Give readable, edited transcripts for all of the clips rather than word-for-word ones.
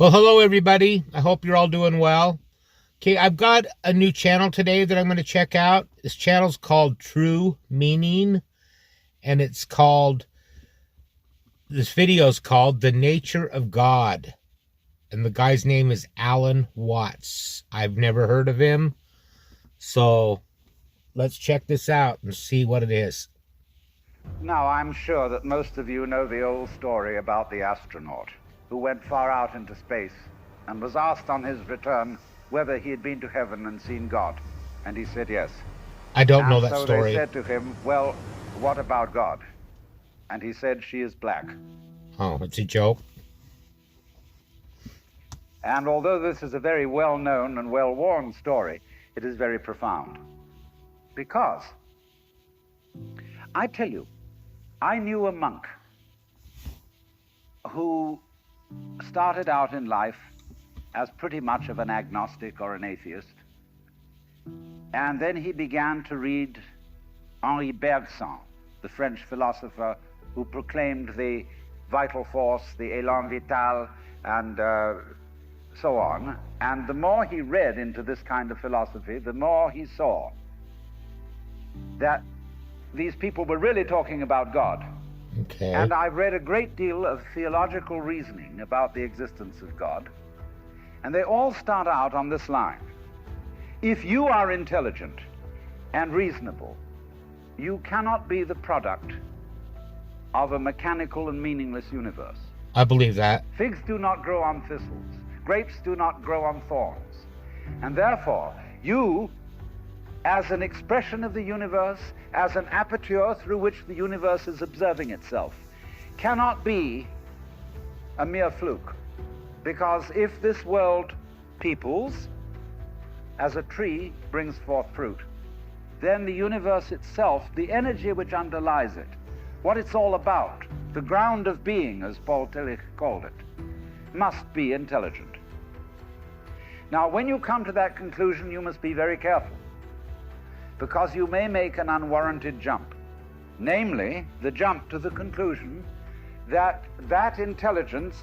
Well, hello everybody. I hope you're all doing well. Okay, I've got a new channel today that I'm going to check out. This channel's called True Meaning, and this video's called The Nature of God. And the guy's name is Alan Watts. I've never heard of him. So let's check this out and see what it is. Now, I'm sure that most of you know the old story about the astronaut who went far out into space and was asked on his return whether he had been to heaven and seen God. And he said yes. I don't know that so story. They said to him, well, what about God? And he said, she is black. Oh, it's a joke. And although this is a very well-known and well-worn story, it is very profound. Because, I tell you, I knew a monk who started out in life as pretty much of an agnostic or an atheist. And then he began to read Henri Bergson, the French philosopher who proclaimed the vital force, the élan vital, and so on. And the more he read into this kind of philosophy, the more he saw that these people were really talking about God. Okay. And I've read a great deal of theological reasoning about the existence of God, and they all start out on this line. If you are intelligent and reasonable, you cannot be the product of a mechanical and meaningless universe. I believe that. Figs do not grow on thistles. Grapes do not grow on thorns. And therefore, you, as an expression of the universe, as an aperture through which the universe is observing itself, cannot be a mere fluke. Because if this world peoples, as a tree brings forth fruit, then the universe itself, the energy which underlies it, what it's all about, the ground of being, as Paul Tillich called it, must be intelligent. Now, when you come to that conclusion, you must be very careful, because you may make an unwarranted jump, namely the jump to the conclusion that that intelligence,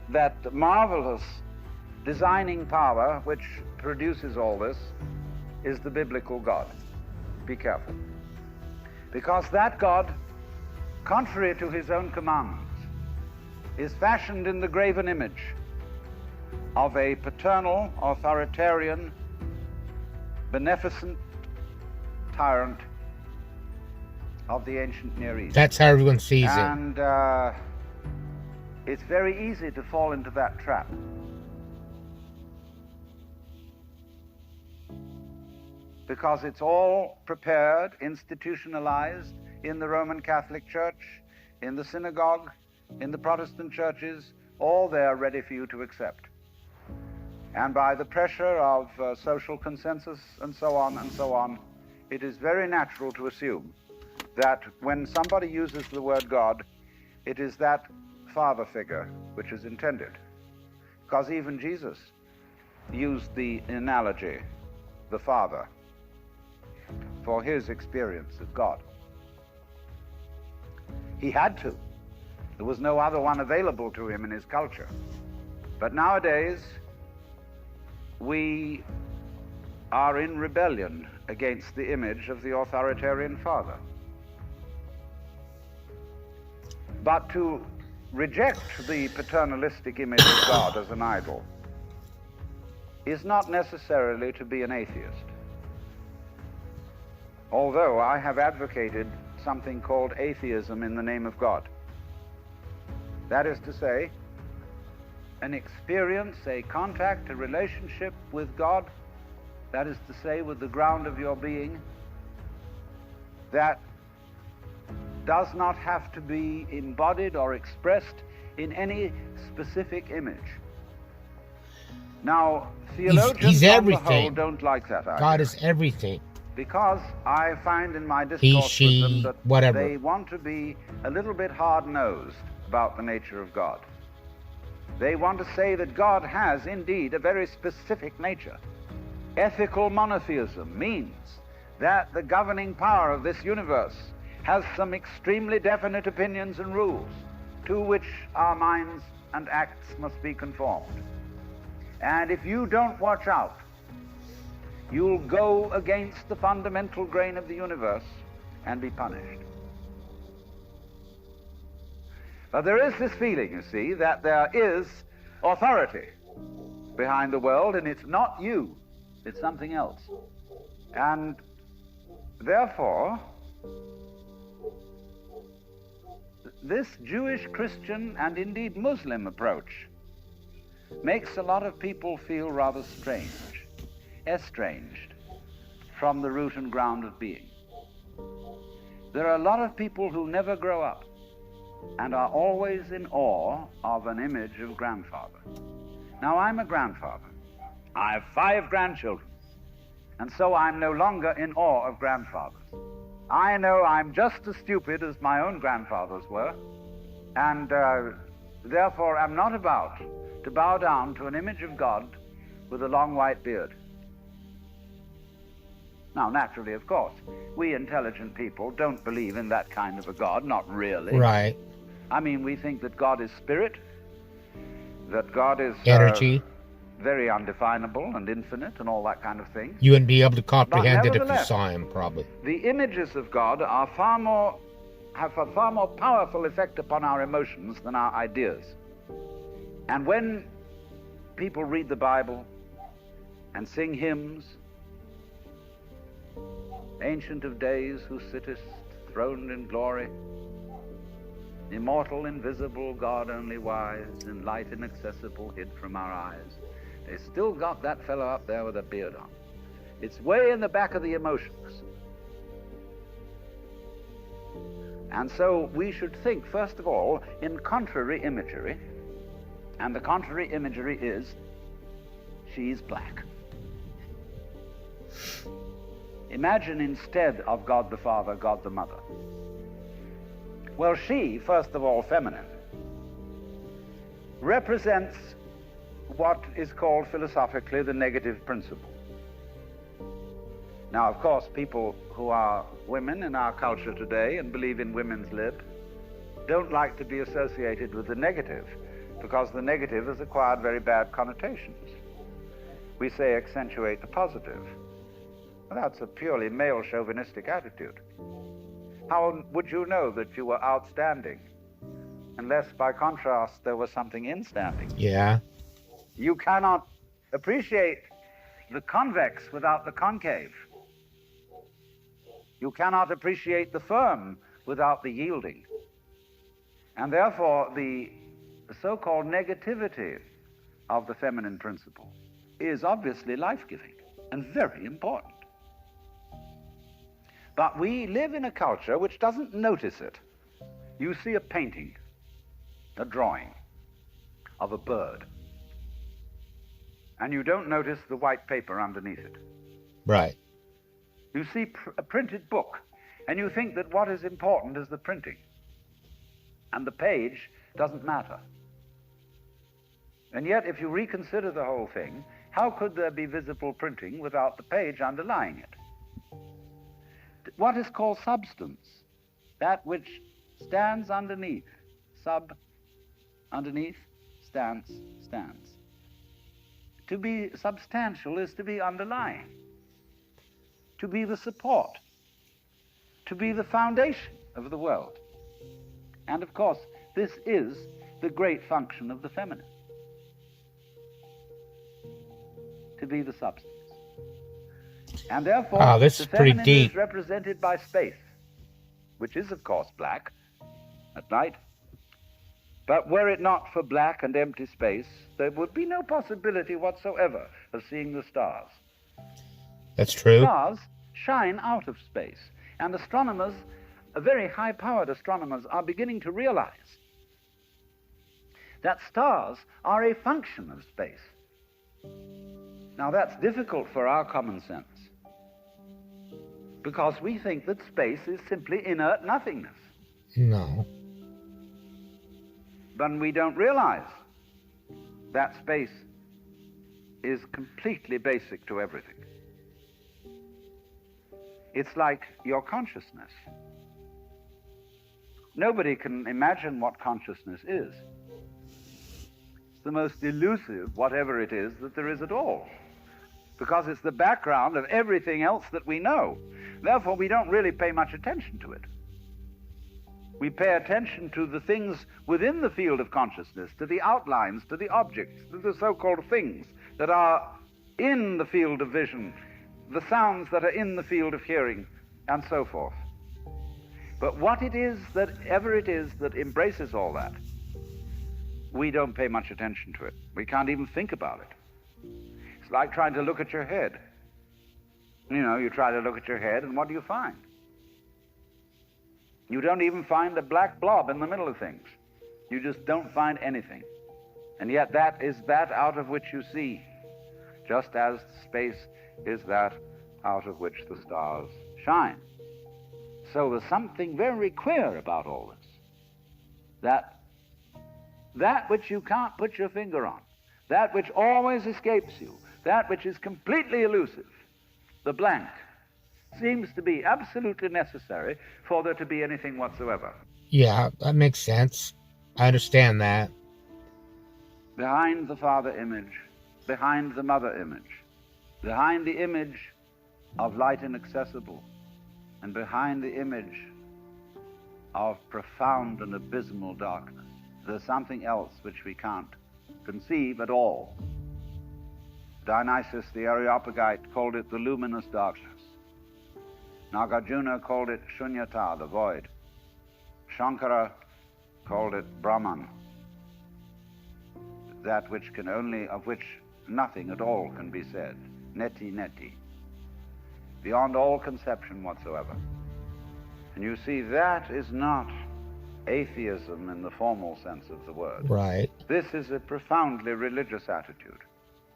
that marvelous designing power which produces all this, is the biblical God. Be careful. Because that God, contrary to his own commandments, is fashioned in the graven image of a paternal, authoritarian, beneficent tyrant of the ancient Near East. That's how everyone sees it. And it's very easy to fall into that trap. Because it's all prepared, institutionalized in the Roman Catholic Church, in the synagogue, in the Protestant churches, all there ready for you to accept. And by the pressure of social consensus and so on, it is very natural to assume that when somebody uses the word God, it is that father figure which is intended. Because even Jesus used the analogy, the Father, for his experience of God. He had to. There was no other one available to him in his culture. But nowadays, we are in rebellion against the image of the authoritarian father. But to reject the paternalistic image of God as an idol is not necessarily to be an atheist. Although I have advocated something called atheism in the name of God. That is to say, an experience, a contact, a relationship with God, that is to say, with the ground of your being, that does not have to be embodied or expressed in any specific image. Now, theologians He's on the everything. whole don't like that idea. God is everything. Because I find in my He, discourse she, with them that whatever. they want to be a little bit hard-nosed about the nature of God. They want to say that God has indeed a very specific nature. Ethical monotheism means that the governing power of this universe has some extremely definite opinions and rules to which our minds and acts must be conformed. And if you don't watch out, you'll go against the fundamental grain of the universe and be punished. But there is this feeling, you see, that there is authority behind the world, and it's not you, it's something else. And therefore, this Jewish, Christian, and indeed Muslim approach makes a lot of people feel rather strange, estranged from the root and ground of being. There are a lot of people who never grow up and are always in awe of an image of grandfather. Now, I'm a grandfather. I have 5 grandchildren, and so I'm no longer in awe of grandfathers. I know I'm just as stupid as my own grandfathers were, and therefore am not about to bow down to an image of God with a long white beard. Now, naturally, of course, we intelligent people don't believe in that kind of a God, not really. Right. I mean, we think that God is spirit, that God is Energy. very undefinable and infinite and all that kind of thing. You wouldn't be able to comprehend it if you nevertheless, saw him, probably. The images of God are have a far more powerful effect upon our emotions than our ideas. And when people read the Bible and sing hymns, Ancient of Days, who sittest throned in glory, immortal, invisible, God only wise, in light inaccessible, hid from our eyes, they still got that fellow up there with a beard on. It's way in the back of the emotions. And so we should think, first of all, in contrary imagery, and the contrary imagery is, she's black. Imagine instead of God the Father, God the Mother. Well, she, first of all, feminine, represents what is called philosophically the negative principle. Now, of course, people who are women in our culture today and believe in women's lib don't like to be associated with the negative, because the negative has acquired very bad connotations. We say accentuate the positive. Well, that's a purely male chauvinistic attitude. How would you know that you were outstanding unless, by contrast, there was something instanding? Yeah. You cannot appreciate the convex without the concave. You cannot appreciate the firm without the yielding. And therefore, the so-called negativity of the feminine principle is obviously life-giving and very important. But we live in a culture which doesn't notice it. You see a painting, a drawing of a bird, and you don't notice the white paper underneath it. Right. You see a printed book, and you think that what is important is the printing, and the page doesn't matter. And yet, if you reconsider the whole thing, how could there be visible printing without the page underlying it? What is called substance, that which stands underneath, underneath, stands. To be substantial is to be underlying, to be the support, to be the foundation of the world. And of course, this is the great function of the feminine, to be the substance. And therefore, this the is pretty feminine deep. is represented by space, which is, of course, black at night. But were it not for black and empty space, there would be no possibility whatsoever of seeing the stars. That's true. Stars shine out of space, and astronomers, very high-powered astronomers, are beginning to realize that stars are a function of space. Now, that's difficult for our common sense, because we think that space is simply inert nothingness. No. But we don't realize that space is completely basic to everything. It's like your consciousness. Nobody can imagine what consciousness is. It's the most elusive whatever it is that there is at all, because it's the background of everything else that we know. Therefore, we don't really pay much attention to it. We pay attention to the things within the field of consciousness, to the outlines, to the objects, to the so-called things that are in the field of vision, the sounds that are in the field of hearing, and so forth. But what it is that ever it is that embraces all that, we don't pay much attention to it. We can't even think about it. It's like trying to look at your head. You know, you try to look at your head, and what do you find? You don't even find a black blob in the middle of things. You just don't find anything. And yet that is that out of which you see, just as space is that out of which the stars shine. So there's something very queer about all this. That which you can't put your finger on, that which always escapes you, that which is completely elusive, the blank, seems to be absolutely necessary for there to be anything whatsoever. Yeah, that makes sense. I understand that. Behind the father image, behind the mother image, behind the image of light inaccessible, and behind the image of profound and abysmal darkness, there's something else which we can't conceive at all. Dionysius the Areopagite called it the luminous darkness. Nagarjuna called it Shunyata, the void. Shankara called it Brahman, that which can only, of which nothing at all can be said. Neti neti, beyond all conception whatsoever. And you see, that is not atheism in the formal sense of the word. Right. This is a profoundly religious attitude,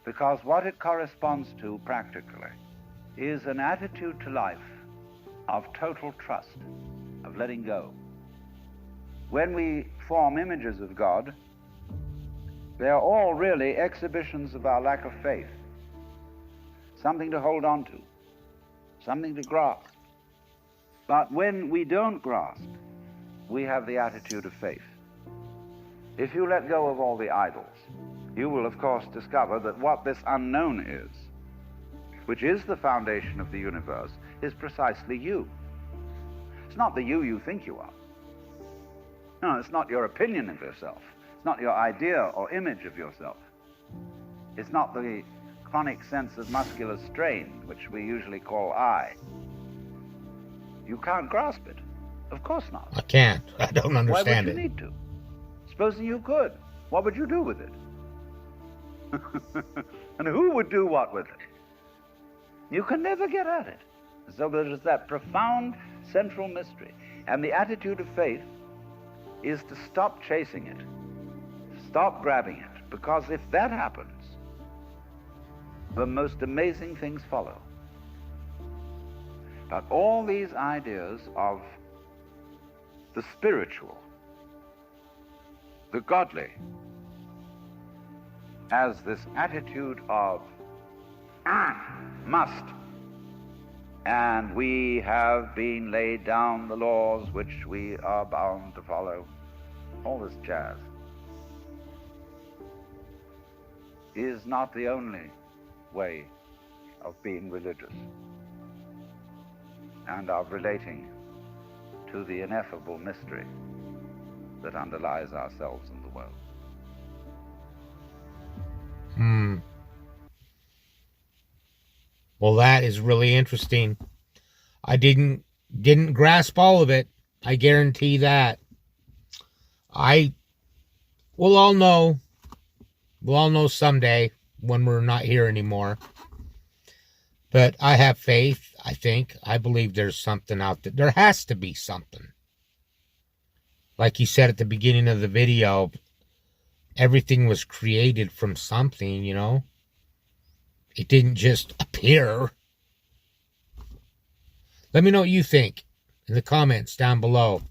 because what it corresponds to practically is an attitude to life of total trust, of letting go. When we form images of God, they are all really exhibitions of our lack of faith, something to hold on to, something to grasp. But when we don't grasp, we have the attitude of faith. If you let go of all the idols, you will of course discover that what this unknown is, which is the foundation of the universe, is precisely you. It's not the you think you are. No, it's not your opinion of yourself. It's not your idea or image of yourself. It's not the chronic sense of muscular strain, which we usually call I. You can't grasp it. Of course not. I can't. I don't understand it. Why would you need to? Supposing you could, what would you do with it? And who would do what with it? You can never get at it. So there is that profound central mystery. And the attitude of faith is to stop chasing it, stop grabbing it, because if that happens, the most amazing things follow. But all these ideas of the spiritual, the godly, as this attitude of must, and we have been laid down the laws which we are bound to follow, all this jazz, is not the only way of being religious and of relating to the ineffable mystery that underlies ourselves and the world. Well, that is really interesting. I didn't grasp all of it. I guarantee that. We'll all know someday when we're not here anymore. But I have faith, I think. I believe there's something out there. There has to be something. Like you said at the beginning of the video, everything was created from something, you know? It didn't just appear. Let me know what you think in the comments down below.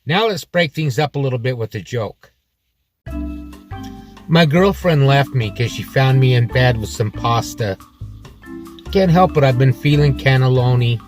Now let's break things up a little bit with a joke. My girlfriend left me because she found me in bed with some pasta. Can't help it, I've been feeling cannelloni.